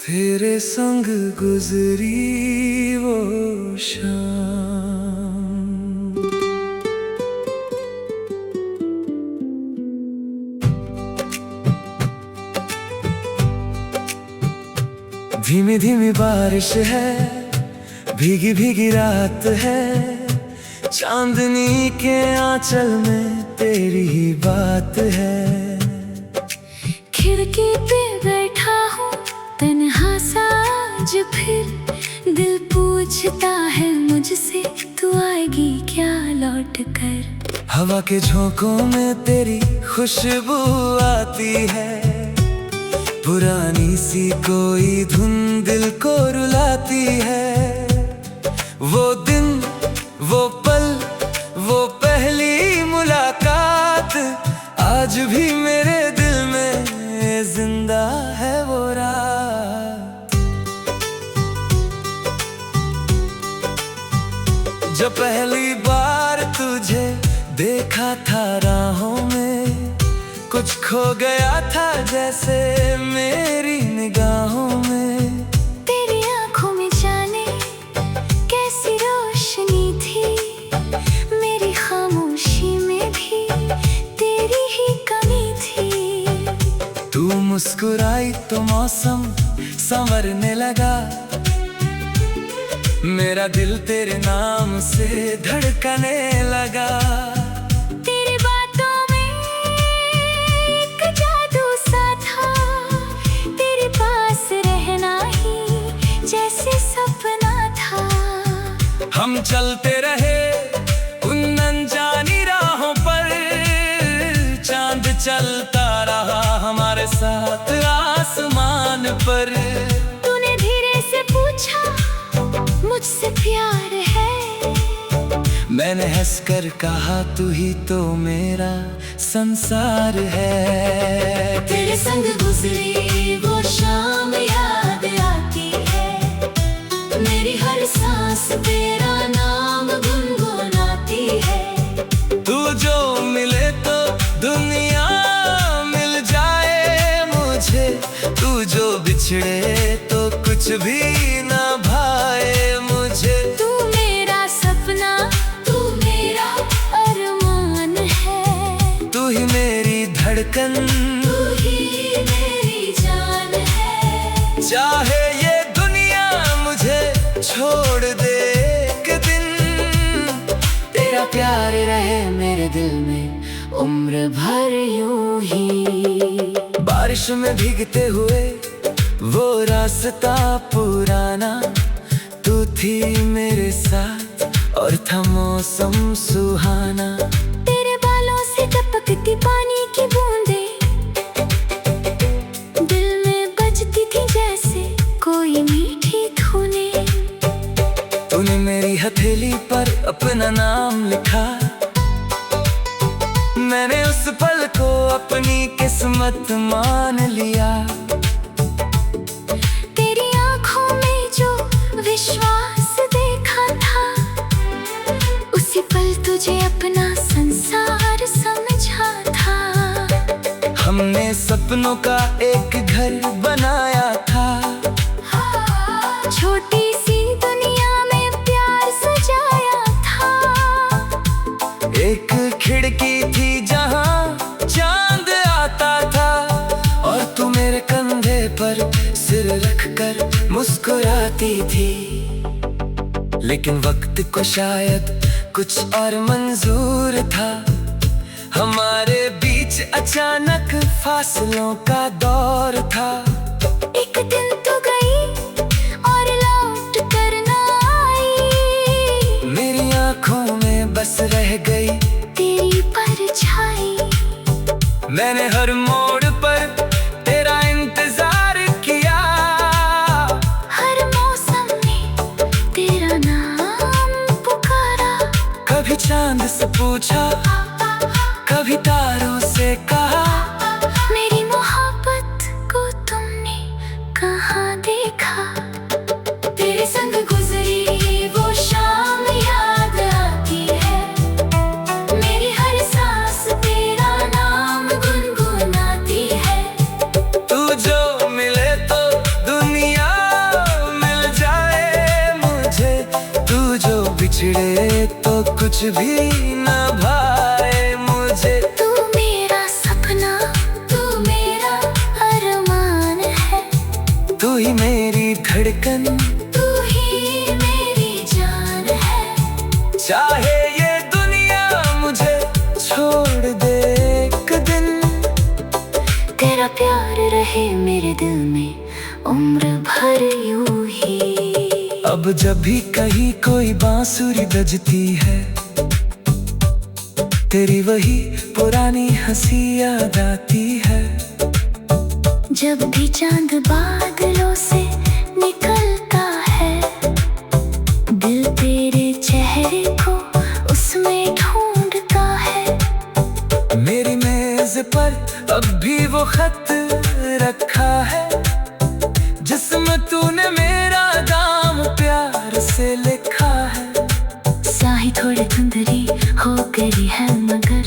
तेरे संग गुजरी वो शाम। धीमी धीमी बारिश है, भीगी भीगी रात है, चांदनी के आंचल में तेरी ही बात है। खिड़की पे बैठा हूँ तन्हा सा आज फिर, दिल पूछता है मुझसे तू आएगी क्या लौट कर। हवा के झोंकों में तेरी खुशबू आती है, पुरानी सी कोई धुन दिल को रुलाती है। वो दिन, वो पल, वो पहली मुलाकात आज भी मेरे दिल में जिंदा है। वो रात जो पहली बार तुझे देखा था राहों में, कुछ खो गया था जैसे मेरी निगाहों में। तेरी आंखों में जाने कैसी रोशनी थी, मेरी खामोशी में भी तेरी ही कमी थी। तू मुस्कुराई तो मौसम संवरने लगा, मेरा दिल तेरे नाम से धड़कने लगा। तेरी बातों में एक जादू सा था, तेरे पास रहना ही जैसे सपना था। हम चलते रहे उन अनजानी राहों पर, चांद चलता रहा हमारे साथ आसमान पर। तूने धीरे से पूछा मुझसे प्यार है, मैंने हंसकर कहा तू ही तो मेरा संसार है। तेरे संग गुजरी वो शाम याद आती है, मेरी हर सांस तेरा नाम गुनगुनाती है। तू जो मिले तो दुनिया मिल जाए मुझे, तू जो बिछड़े तो कुछ भी ना भाए मुझे। तू मेरा सपना, तू मेरा अरमान है, तू ही मेरी धड़कन, तू ही मेरी जान है। चाहे ये दुनिया मुझे छोड़ दे एक दिन, तेरा प्यार रहे मेरे दिल में उम्र भर यूं ही। बारिश में भीगते हुए वो रास्ता पुराना, तू थी मेरे साथ और था मौसम सुहाना। तेरे बालों से टपकती पानी की बूंदे दिल में बजती थी जैसे कोई मीठी धुनें। तूने मेरी हथेली पर अपना नाम लिखा, मैंने उस पल को अपनी किस्मत मान लिया। तेरी आंखों में जो विश्वास देखा था, उसी पल तुझे अपना संसार समझा था। हमने सपनों का एक घर बनाया था, छोटी सी दुनिया में प्यार सजाया था। एक खिड़की थी जहां चांद आता था, और तू मेरे कंधे पर सिर रखकर मुस्कुराती थी। लेकिन वक्त को शायद कुछ और मंजूर था, हमारे बीच अचानक फासलों का दौर था। एक दिन तू गई और लौट कर ना आई, मेरी आंखों में बस रह गई तेरी परछाई। मैंने हर मोड़ पर तेरा इंतजार किया, हर मौसम में तेरा नाम पुकारा। कभी चांद से पूछा, कभी तारों से कहा, मेरी मोहब्बत को तुमने कहाँ देखा। तेरे संग गुजरी वो शाम याद आती है, मेरी हर सांस तेरा नाम गुनगुनाती बिछड़े तो कुछ भी न भाए मुझे। तू मेरा सपना, तू मेरा अरमान है, तू ही मेरी धड़कन, तू ही मेरी जान है। चाहे ये दुनिया मुझे छोड़ दे एक दिन, तेरा प्यार रहे मेरे दिल में उम्र भर यूं ही। अब जब भी कहीं कोई बांसुरी बजती है, तेरी वही पुरानी हंसी याद आती है। जब भी चांद बादलों से निकलता है, दिल तेरे चेहरे को उसमें ढूंढता है। मेरी मेज पर अब भी वो खत रखा है, जिसमें तूने मेरा नाम प्यार से लिखा है। स्याही थोड़ी धुंधली हो गई है, मगर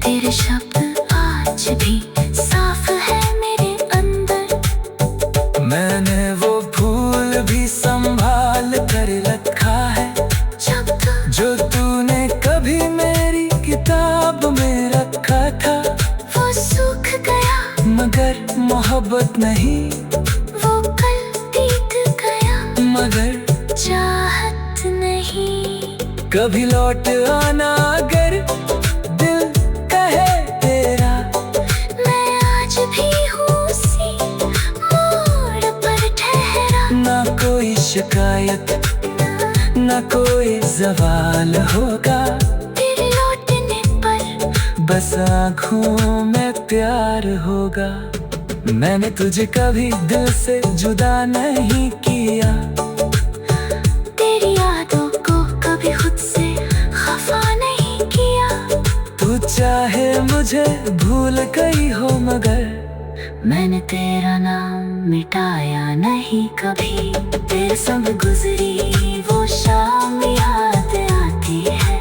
तेरे शब्द आज भी साफ है मेरे अंदर। मैंने वो फूल भी संभाल कर रखा है, जो तूने कभी मेरी किताब में रखा था। वो सूख गया मगर मोहब्बत नहीं, वो कल बीत गया मगर चाहत नहीं। कभी लौट आना अगर दिल कहे तेरा, मैं आज भी हूँ उसी मोड़ पर ठहरा। ना कोई शिकायत ना कोई सवाल होगा, तेरे लौटने पर बस आँखों में प्यार होगा। मैंने तुझे कभी दिल से जुदा नहीं किया, तेरी यादों को कभी खुद से खफा नहीं किया। तू चाहे मुझे भूल गई हो, मगर मैंने तेरा नाम मिटाया नहीं कभी। तेरे संग गुजरी वो शाम याद आती है,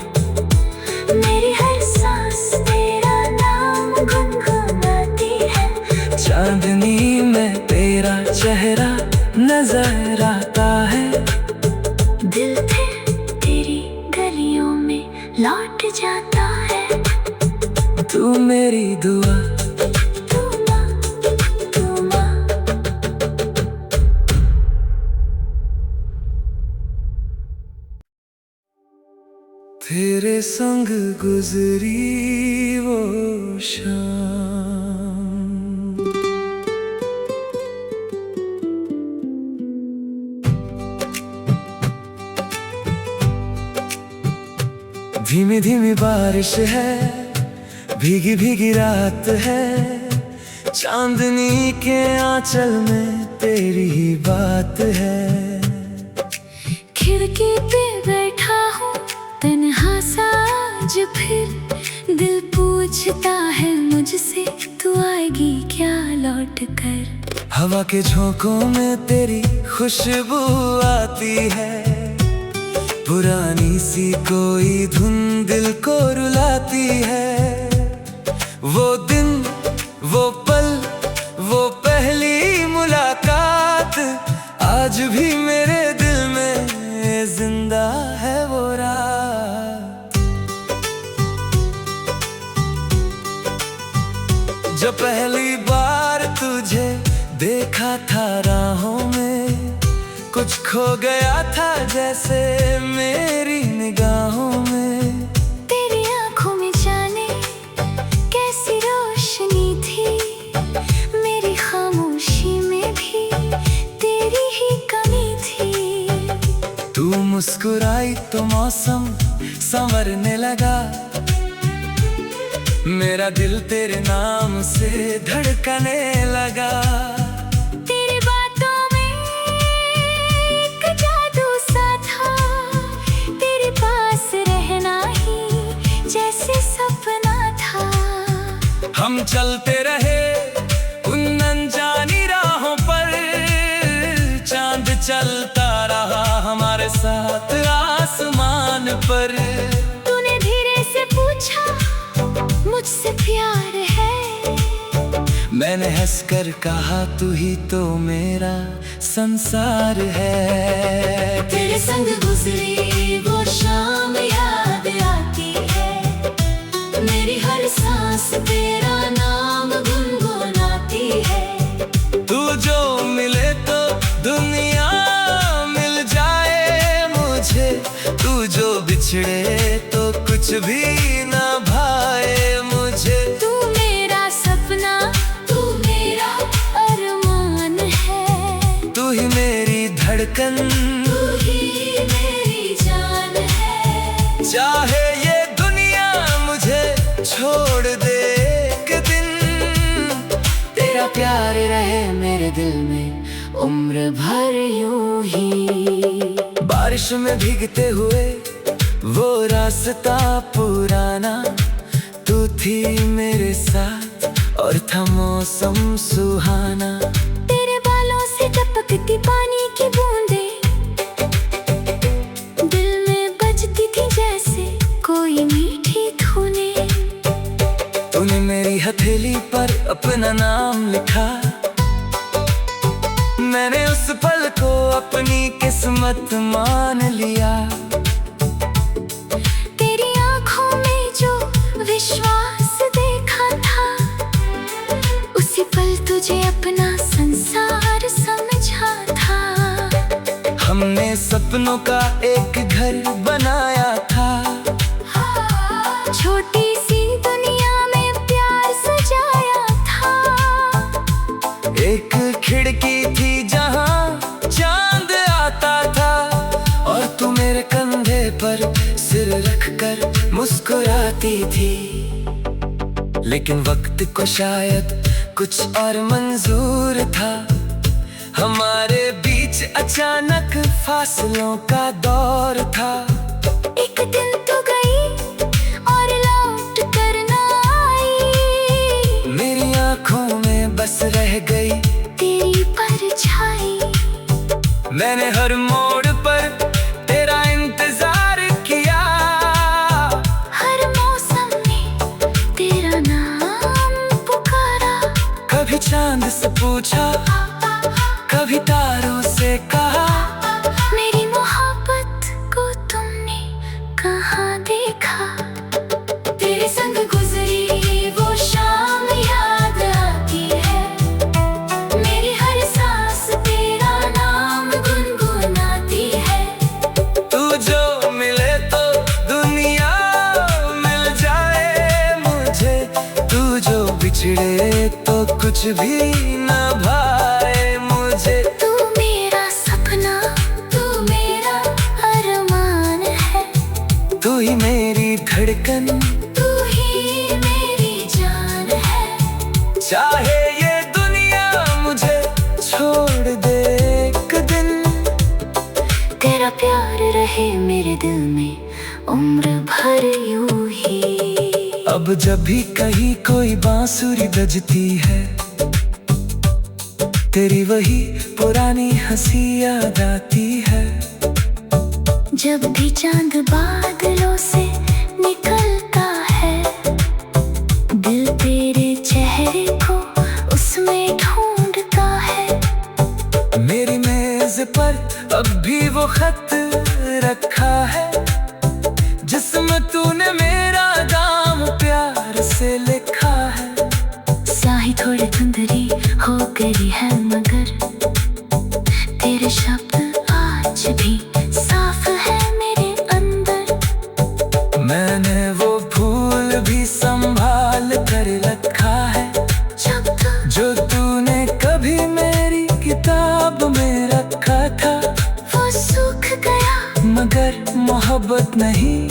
मेरी हर सांस तेरा नाम गुनगुनाती है। चांदनी में तेरा चेहरा नजर आता है, दिल फिर तेरी गलियों में लौट जाता है। तू मेरी दुआ, तू माँ, तू माँ। तेरे संग गुजरी वो शाम। धीमी धीमी बारिश है, भीगी भीगी रात है, चांदनी के आंचल में तेरी ही बात है। खिड़की पे बैठा हूँ तन्हा सा आज फिर, दिल पूछता है मुझसे तू आएगी क्या लौट कर। हवा के झोंकों में तेरी खुशबू आती है, पुरानी सी कोई धुन दिल को रुलाती है। वो दिन वो पल वो पहली मुलाकात, आज भी मेरे दिल में जिंदा है वो रात। जो पहली बार तुझे देखा था राहों में, कुछ खो गया था जैसे मेरी निगाहों में। तेरी आंखों में जाने कैसी रोशनी थी, मेरी खामोशी में भी तेरी ही कमी थी। तू मुस्कुराई तो मौसम संवरने लगा, मेरा दिल तेरे नाम से धड़कने लगा। तेरी बातों में एक जादू सा था, तेरे पास रहना ही जैसे सपना था। हम चलते रहे उन अनजानी राहों पर, चांद चलता रहा हमारे साथ आसमान पर। तूने धीरे से पूछा मुझसे प्यार है, मैंने हंसकर कहा तू ही तो मेरा संसार है। तेरे संग गुजरी वो शाम याद आती है, मेरी हर सांस तेरा नाम गुनगुनाती है। तू जो मिले तो दुनिया मिल जाए मुझे, तू जो बिछड़े तो कुछ भी ना भाए मुझे। तू मेरा सपना, तू मेरा अरमान है, तू ही मेरी धड़कन, तू ही मेरी जान है। चाहे ये दुनिया मुझे छोड़ दे एक दिन, तेरा प्यार रहे मेरे दिल में उम्र भर यूं ही। बारिश में भीगते हुए वो रास्ता पुराना, तू थी मेरे साथ और था मौसम सुहाना। तेरे बालों से टपकती पानी की बूंदे दिल में बजती थी जैसे कोई मीठी धुनें। तूने मेरी हथेली पर अपना नाम लिखा, मैंने उस पल को अपनी किस्मत मान लिया। तेरी आंखों में जो विश्वास देखा था, उसी पल तुझे अपना संसार समझा था। हमने सपनों का एक घर बनाया था, छोटी सी दुनिया में प्यार सजाया था। एक खिड़की थी जहां चांद आता था, और तू मेरे कंधे पर सिर रखकर मुस्कुराती थी। लेकिन वक्त को शायद कुछ और मंजूर था, हमारे बीच अचानक फासलों का दौर था। एक दिन तू गई और लौट कर ना आई, मेरी आंखों में बस रह गई तेरी परछाई। मैंने हर मोड़ पर तेरा इंतजार किया, हर मौसम में तेरा नाम पुकारा। कभी चांद से पूछा, कभी तारों से कहा, मेरी मोहब्बत को तुमने कहाँ देखा। तेरे संग गुजरी वो शाम याद आती है, मेरी हर सांस तेरा नाम गुनगुनाती है। तू जो मिले तो दुनिया मिल जाए मुझे, तू जो बिछड़े तो कुछ भी ना भाए मुझे। तू मेरा सपना, तू मेरा अरमान है, तू ही मेरी धड़कन, तू ही मेरी जान है। चाहे ये दुनिया मुझे छोड़ दे एक दिन, तेरा प्यार रहे मेरे दिल में उम्र भर यूं ही। अब जब भी कहीं कोई बांसुरी बजती है, तेरी वही पुरानी हंसी याद आती है। जब भी चांद बादलों से निकलता है, दिल तेरे चेहरे को उसमें ढूंढता है। मेरी मेज पर अब भी वो खत रखा है, जिसमें तूने मेरा नाम प्यार से लिखा है। स्याही थोड़ी धुंधली हो गई है, मगर तेरे शब्द आज भी साफ है मेरे अंदर। मैंने वो फूल भी संभाल कर रखा है, जो तूने कभी मेरी किताब में रखा था। वो सूख गया मगर मोहब्बत नहीं,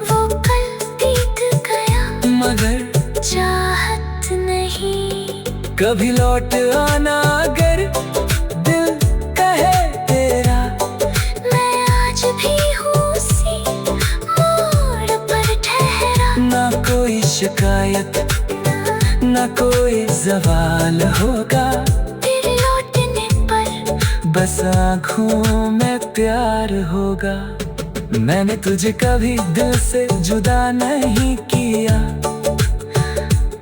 वो कल बीत गया मगर चाहत नहीं। कभी लौट आना अगर दिल कहे तेरा, मैं आज भी हूँ उसी मोड़ पर ठहरा। ना कोई शिकायत ना कोई सवाल होगा, तेरे लौटने पर बस आँखों में प्यार होगा। मैंने तुझे कभी दिल से जुदा नहीं किया,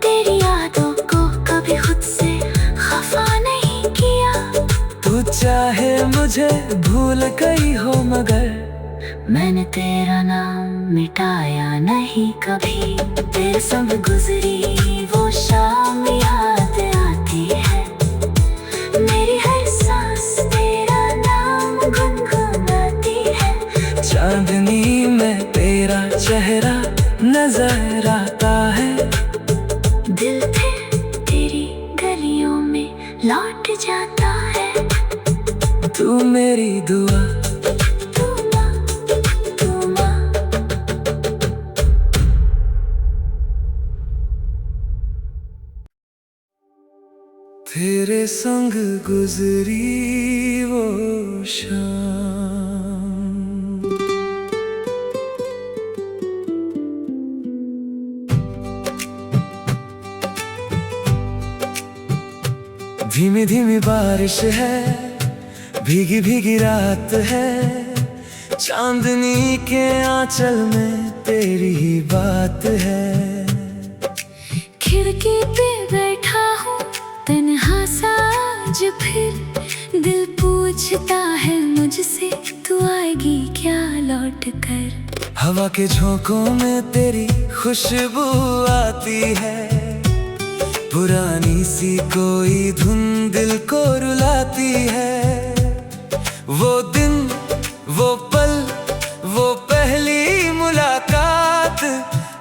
तेरी यादों को कभी खुद से चाहे मुझे भूल गई हो मगर मैंने तेरा नाम मिटाया नहीं कभी। तेरे संग गुजरी वो शाम याद आती है, मेरी हर सांस तेरा नाम गुनगुनाती है। चांदनी में तेरा चेहरा नजर आता है, दिल फिर तेरी गलियों में लौट जाता है। तू मेरी दुआ तू माँ, तू माँ। तेरे संग गुजरी वो शाम। धीमी धीमी बारिश है, भीगी भीगी रात है, चांदनी के आंचल में तेरी ही बात है। खिड़की पे बैठा हूँ तन्हा सा आज फिर, दिल पूछता है मुझसे तू आएगी क्या लौट कर। हवा के झोंकों में तेरी खुशबू आती है, पुरानी सी कोई धुन दिल को रुलाती है। वो दिन, वो पल, वो पहली मुलाकात,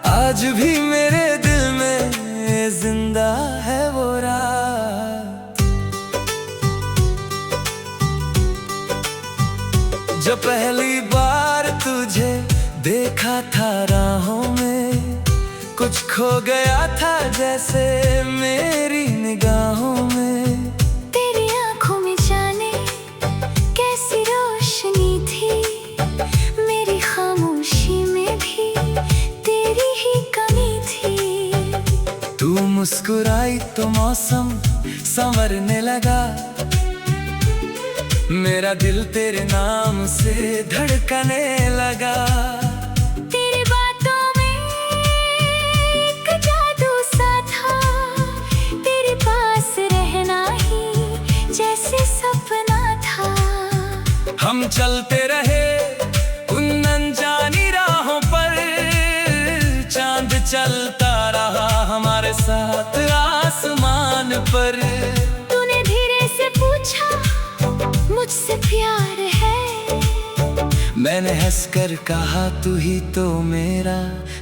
आज भी मेरे दिल में जिंदा है वो रात। जो पहली बार तुझे देखा था राहों में, कुछ खो गया था जैसे मेरी निगाहों में। तेरी आंखों में जाने कैसी रोशनी थी, मेरी खामोशी में भी तेरी ही कमी थी। तू मुस्कुराई तो मौसम संवरने लगा, मेरा दिल तेरे नाम से धड़कने लगा। तेरी बातों में एक जादू सा था, तेरे पास रहना ही जैसे सपना था। हम चलते रहे उन अनजानी राहों पर, चांद चलता रहा हमारे साथ आसमान पर। तूने धीरे से पूछा मुझसे प्यार है, मैंने हंसकर कहा तू ही तो मेरा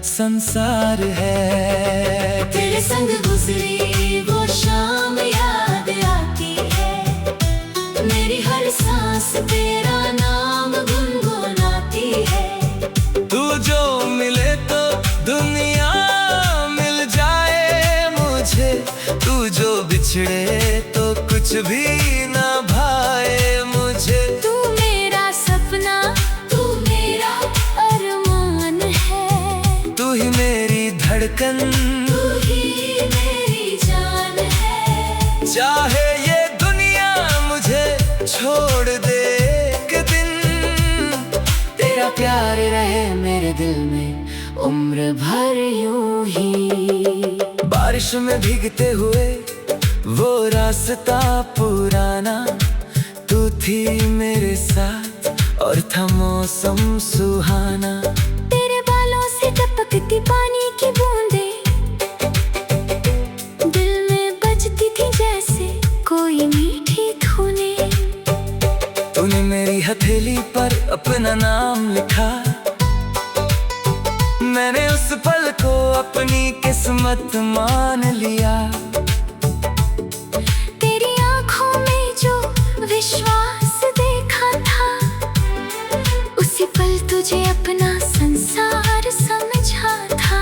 संसार है। तेरे संग गुजरी वो शाम याद आती है, मेरी हर सांस तेरा नाम गुनगुनाती है। तू जो मिले तो दुनिया मिल जाए मुझे, तू जो बिछड़े तो कुछ भी ना भाए मुझे। तू मेरा सपना, तू मेरा अरमान है, तू ही मेरी धड़कन, तू ही मेरी जान है। चाहे ये दुनिया मुझे छोड़ दे एक दिन, तेरा प्यार रहे मेरे दिल में उम्र भर यूं ही। बारिश में भीगते हुए वो रास्ता पुराना, तू थी मेरे साथ और था मौसम सुहाना। तेरे बालों से टपकती पानी की बूंदे दिल में बजती थी जैसे कोई मीठी धुनें। तूने मेरी हथेली पर अपना नाम लिखा, मैंने उस पल को अपनी किस्मत मान लिया। तेरी आंखों में जो विश्वास देखा था, उसी पल तुझे अपना संसार समझा था।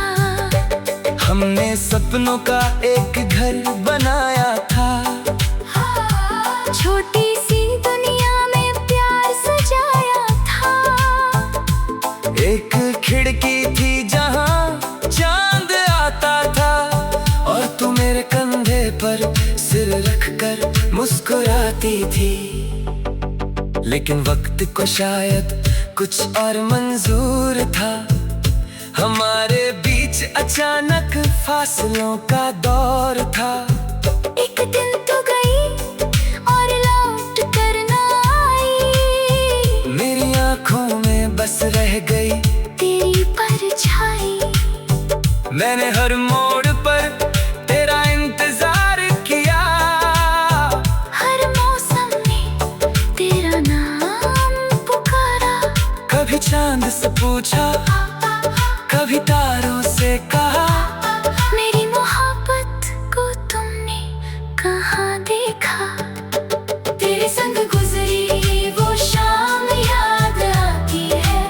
हमने सपनों का एक घर बनाया था, छोटी सी दुनिया में प्यार सजाया था। एक खिड़की थी जहां चांद आता था, और तू मेरे कंधे पर सिर रखकर मुस्कुराती थी। लेकिन वक्त को शायद कुछ और मंजूर था, हमारे बीच अचानक फासलों का दौर था। एक दिन तू गई और लौट कर ना से पूछा, कभी तारों से कहा, मेरी मोहब्बत को तुमने कहाँ देखा। तेरे संग गुजरी वो शाम याद आती है,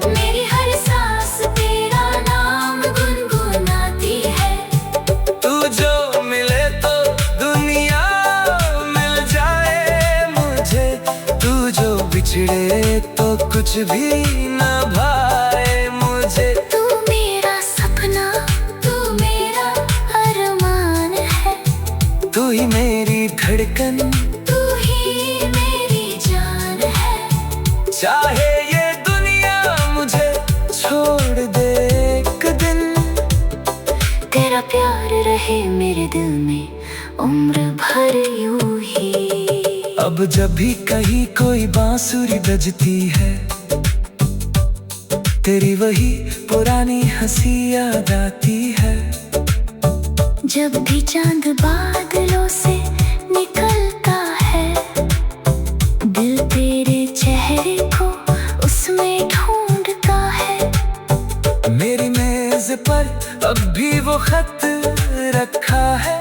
मेरी हर सांस तेरा नाम गुनगुनाती है। तू जो मिले तो दुनिया मिल जाए मुझे, तू जो बिछड़े तो कुछ भी न भाए मुझे। तू मेरा सपना, तू मेरा अरमान है, तू ही मेरी धड़कन, तू ही मेरी जान है। चाहे ये दुनिया मुझे छोड़ दे एक दिन, तेरा प्यार रहे मेरे दिल में उम्र भर यूं ही। अब जब भी कहीं कोई बांसुरी बजती है, तेरी वही पुरानी हंसी याद आती है। जब भी चांद बादलों से निकलता है, दिल तेरे चेहरे को उसमें ढूंढता है। मेरी मेज पर अब भी वो खत रखा है,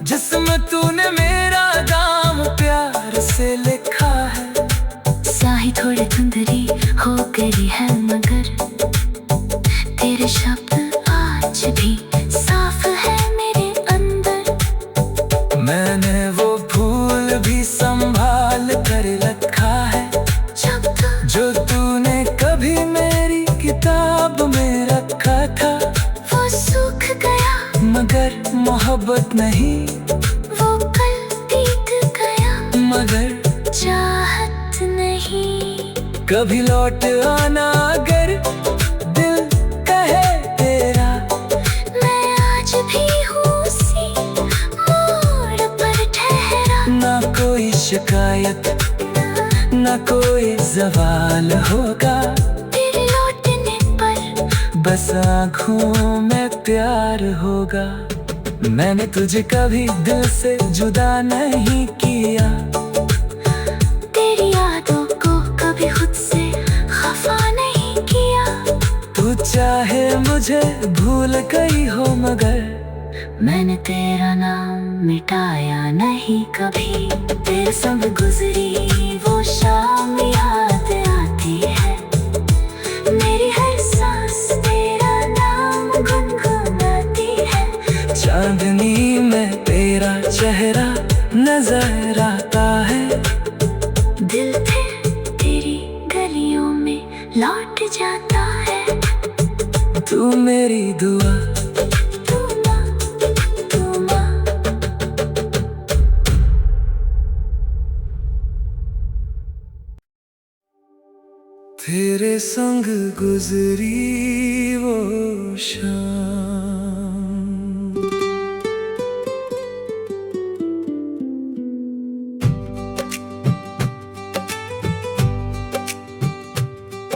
जिसमें तूने मेरा नाम प्यार से लिखा है। स्याही थोड़ी धुंधली हो गई है, मगर तेरे शब्द आज भी साफ है मेरे अंदर। मैंने वो फूल भी संभाल कर रखा है, जो तूने कभी मेरी किताब में रखा था। वो सूख गया मगर मोहब्बत नहीं, वो कल बीत गया मगर चाहत नहीं। कभी लौट आना अगर दिल कहे तेरा, मैं आज भी हूँ उसी मोड़ पर ठहरा। ना कोई शिकायत ना कोई सवाल होगा, तेरे लौटने पर बस आँखों में प्यार होगा। मैंने तुझे कभी दिल से जुदा नहीं किया, तेरी यादों को कभी खुद से खफा नहीं किया। तू चाहे मुझे भूल गई हो, मगर मैंने तेरा नाम मिटाया नहीं कभी। तेरे संग गुजरी वो शाम याद आती है, मेरी हर सांस तेरा नाम गुनगुनाती है। चांदनी में तेरा चेहरा नजर आता है, दिल फिर तेरी गलियों में लौट जाता है। तू मेरी दुआ, तू माँ, तू माँ। तेरे संग गुजरी वो शाम।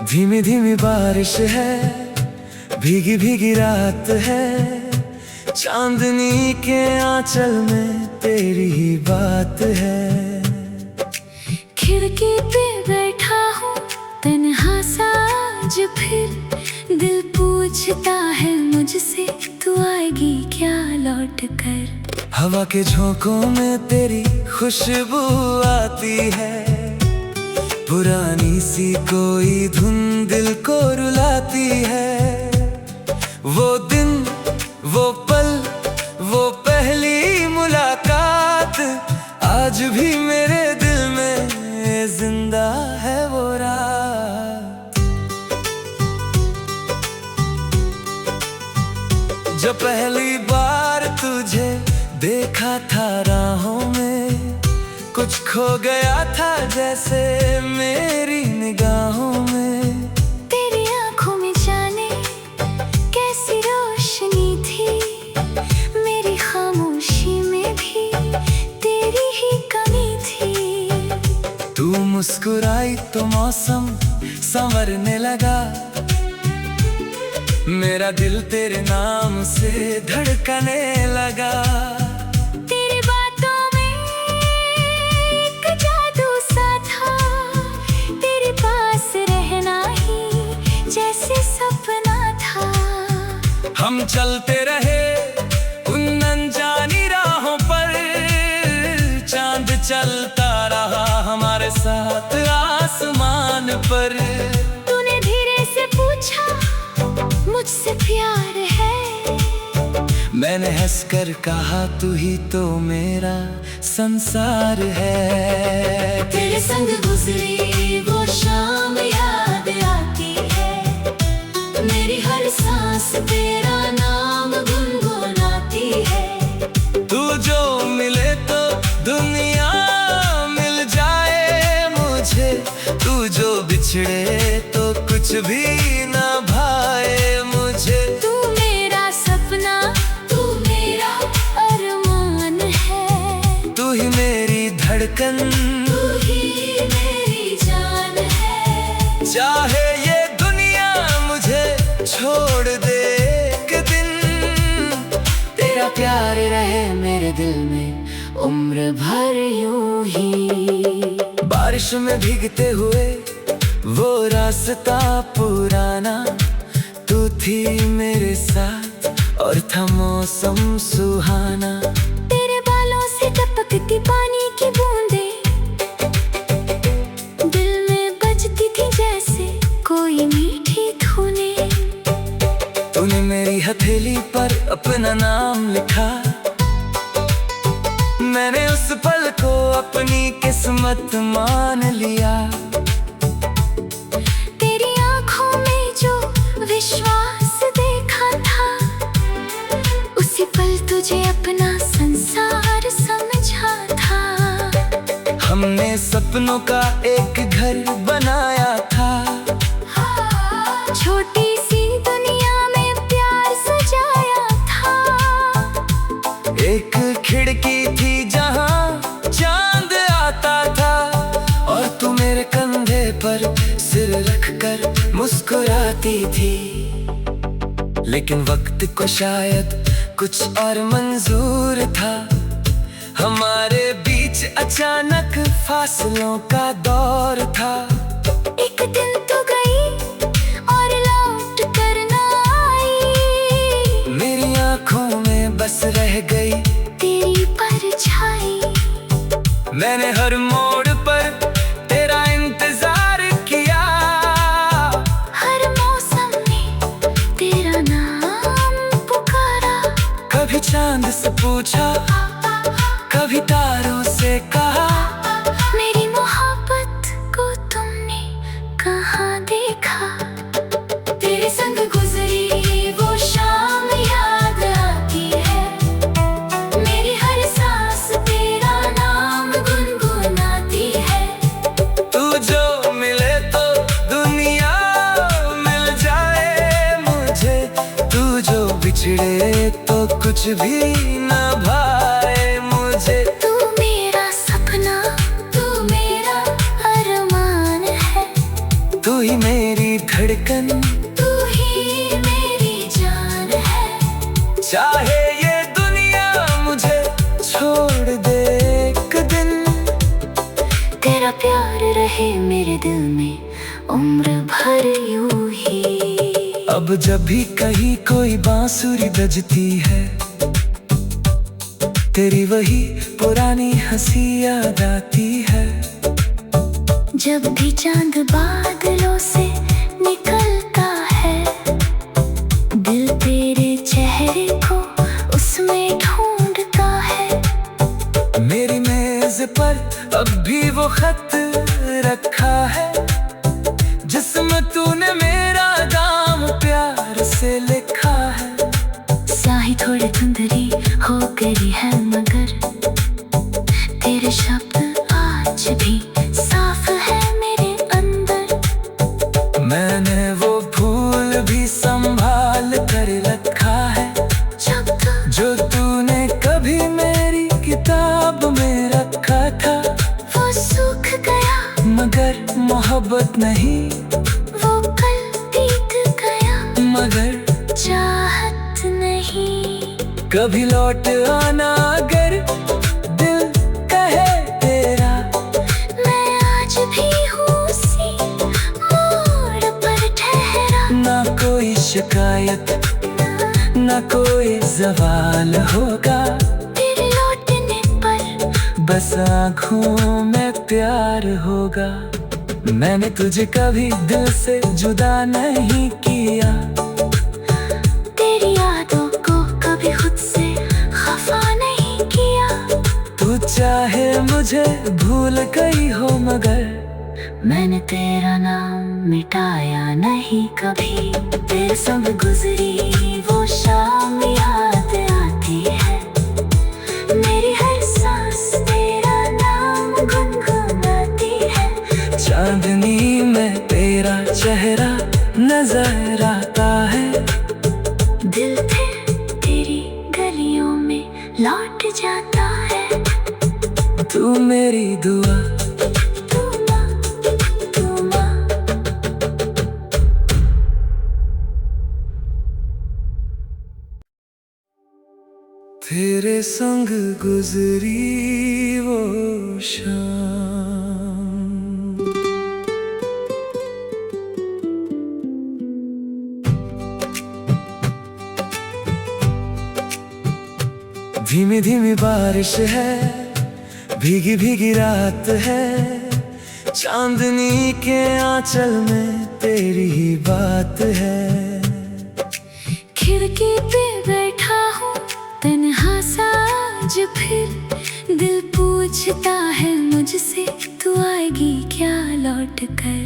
धीमी धीमी बारिश है, भीगी भीगी रात है, चांदनी के आंचल में तेरी ही बात है। खिड़की पे बैठा हूँ तन्हा सा आज फिर, दिल पूछता है मुझसे तू आएगी क्या लौट कर। हवा के झोंकों में तेरी खुशबू आती है, पुरानी सी कोई धुन दिल को रुलाती है। वो दिन वो पल वो पहली मुलाकात, आज भी मेरे दिल में जिंदा है वो रात। जब पहली बार तुझे देखा था राहों में, कुछ खो गया था जैसे मेरी निगाहों में। तेरी आंखों में जाने कैसी रोशनी थी, मेरी खामोशी में भी तेरी ही कमी थी। तू मुस्कुराई तो मौसम संवरने लगा, मेरा दिल तेरे नाम से धड़कने लगा। तेरी बातों में एक जादू सा था, तेरे पास रहना चलते रहे उन अनजानी राहों पर, चांद चलता रहा हमारे साथ आसमान पर। तूने धीरे से पूछा मुझसे प्यार है, मैंने हंसकर कहा तू ही तो मेरा संसार है। तेरे संग गुजरी वो शाम याद आती है, मेरी हर सांस तेरा नाम गुनगुनाती है। तू जो मिले तो दुनिया मिल जाए मुझे, तू जो बिछड़े तो कुछ भी ना भाए मुझे। तू मेरा सपना, तू मेरा अरमान है, तू ही मेरी धड़कन, तू ही मेरी जान है। चाहे ये दुनिया मुझे छोड़ दे एक दिन, तेरा प्यार रहे मेरे दिल में उम्र भर यूं ही। बारिश में भीगते हुए वो रास्ता पुराना, तू थी मेरे साथ और था मौसम सुहाना। तेरे बालों से टपकती पानी की बूंदें दिल में बजती थी जैसे कोई मीठी धुनें। तूने मेरी हथेली पर अपना नाम लिखा, मैंने उस पल को अपनी किस्मत मान लिया। तेरी आंखों में जो विश्वास देखा था, उसी पल तुझे अपना संसार समझा था। हमने सपनों का एक घर बनाया था, छोटी सी दुनिया में प्यार सजाया था। एक खिड़की थी जहां चांद आता था, और तू मेरे कंधे पर सिर रखकर मुस्कुराती थी। लेकिन वक्त को शायद कुछ और मंजूर था, हमारे बीच अचानक फासलों का दौर था। एक दिन तू गई और लौट कर ना आई, मेरी आंखों में बस रह गई तेरी परछाई। मैंने हर मोड़ पर तेरा इंतजार किया, हर मौसम में तेरा नाम पुकारा। कभी चांद से पूछा, कभी तारों से कहा, मेरी मोहब्बत को तुमने कहाँ देखा। तेरे संग गुजरी वो शाम याद आती है, मेरी हर सांस तेरा नाम गुनगुनाती है। तू जो मिले तो दुनिया मिल जाए मुझे, तू जो बिछड़े तो कुछ भी ना भाए मुझे। तू मेरा सपना, तू मेरा अरमान है, तू ही मेरी धड़कन, तू ही मेरी जान है। चाहे ये दुनिया मुझे छोड़ दे एक दिन, तेरा प्यार रहे मेरे दिल में उम्र भर यूं ही। अब जब भी कहीं कोई बांसुरी बजती है, तेरी वही पुरानी हंसी याद आती है। जब भी चांद बादलों से निकलता है, दिल तेरे चेहरे को उसमें ढूंढता है। मेरी मेज पर अब भी वो खत रखा है, जिसमें तूने मेरा नाम प्यार से लिखा है। स्याही थोड़ी धुंधली हो गई है, मगर तेरे शब्द आज भी साफ है मेरे अंदर। मैंने वो फूल भी संभाल कर रखा है, जो तूने कभी मेरी किताब में रखा था। वो सूख गया मगर मोहब्बत नहीं, वो कल बीत गया मगर चाहत नहीं। कभी लौट आना अगर दिल कहे तेरा, मैं आज भी हूँ उसी मोड़ पर ठहरा। ना कोई शिकायत, ना बस आँखों में प्यार होगा। मैंने तुझे कभी दिल से जुदा नहीं किया, तेरी यादों को कभी खुद से खफा नहीं किया। तू चाहे मुझे भूल गई हो मगर मैंने तेरा नाम मिटाया नहीं कभी। तेरे संग गुजरी वो शाम याद आती है, मेरी हर सांस तेरा नाम गुनगुनाती है। चांदनी में तेरा चेहरा नजर आता है, दिल फिर तेरी गलियों में लौट जाता है। तू मेरी दुआ, तू माँ, तू माँ। तेरे संग गुजरी वो शाम। धीमी धीमी बारिश है, भीगी भीगी रात है, चांदनी के आंचल में तेरी ही बात है। खिड़की पे बैठा हूँ तन्हा सा आज फिर, दिल पूछता है मुझसे तू आएगी क्या लौट कर।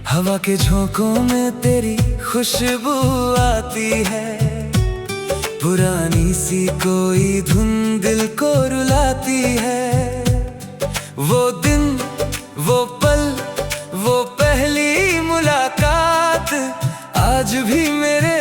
हवा के झोंकों में तेरी खुशबू आती है, पुरानी सी कोई धुन दिल को रुलाती है। वो दिन, वो पल, वो पहली मुलाकात आज भी मेरे